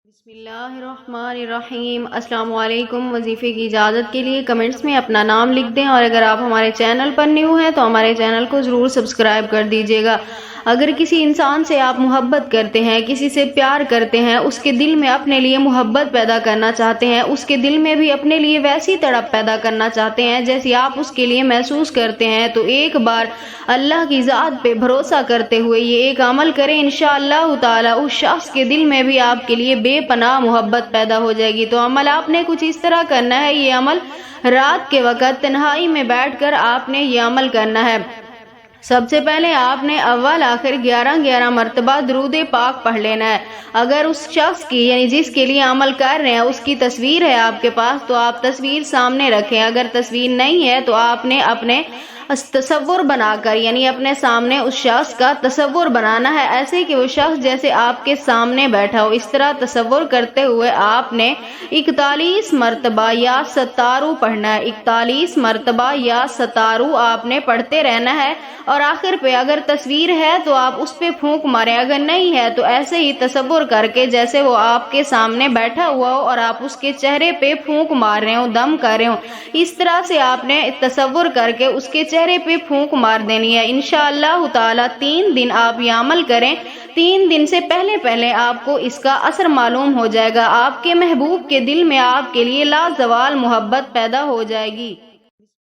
بسم اللہ الرحمن الرحیم۔ السلام علیکم۔ وظیفے کی اجازت کے لیے کمنٹس میں اپنا نام لکھ دیں، اور اگر آپ ہمارے چینل پر نیو ہیں تو ہمارے چینل کو ضرور سبسکرائب کر دیجیے گا۔ اگر کسی انسان سے آپ محبت کرتے ہیں، کسی سے پیار کرتے ہیں، اس کے دل میں اپنے لیے محبت پیدا کرنا چاہتے ہیں، اس کے دل میں بھی اپنے لیے ویسی تڑپ پیدا کرنا چاہتے ہیں جیسی آپ اس کے لیے محسوس کرتے ہیں، تو ایک بار اللہ کی ذات پہ بھروسہ کرتے ہوئے یہ ایک عمل کریں، انشاءاللہ تعالی اس شخص کے دل میں بھی آپ کے لیے بے پناہ محبت پیدا ہو جائے گی۔ تو عمل آپ نے کچھ اس طرح کرنا ہے۔ یہ عمل رات کے وقت تنہائی میں بیٹھ کر آپ نے یہ عمل کرنا ہے۔ سب سے پہلے آپ نے اول آخر 11 مرتبہ درود پاک پڑھ لینا ہے۔ اگر اس شخص کی یعنی جس کے لیے عمل کر رہے ہیں اس کی تصویر ہے آپ کے پاس تو آپ تصویر سامنے رکھیں، اگر تصویر نہیں ہے تو آپ نے اپنے تصور بنا کر یعنی اپنے سامنے اس شخص کا تصور بنانا ہے، ایسے کہ وہ شخص جیسے آپ کے سامنے بیٹھا ہو۔ اس طرح تصور کرتے ہوئے آپ نے 41 مرتبہ یا ستارو پڑھنا ہے۔ 41 مرتبہ یا ستارو آپ نے پڑھتے رہنا ہے، اور آخر پہ اگر تصویر ہے تو آپ اس پہ پھونک ماریں، اگر نہیں ہے تو ایسے ہی تصور کر کے جیسے وہ آپ کے سامنے بیٹھا ہوا ہو اور آپ اس کے چہرے پہ پھونک مار رہے ہو، دم کر رہے ہو، اس طرح سے آپ نے تصور کر کے اس کے چہرے پہ پھونک مار دینی ہے۔ انشاءاللہ تعالی 3 دن آپ یہ عمل کریں۔ 3 دن سے پہلے آپ کو اس کا اثر معلوم ہو جائے گا، آپ کے محبوب کے دل میں آپ کے لیے لازوال محبت پیدا ہو جائے گی۔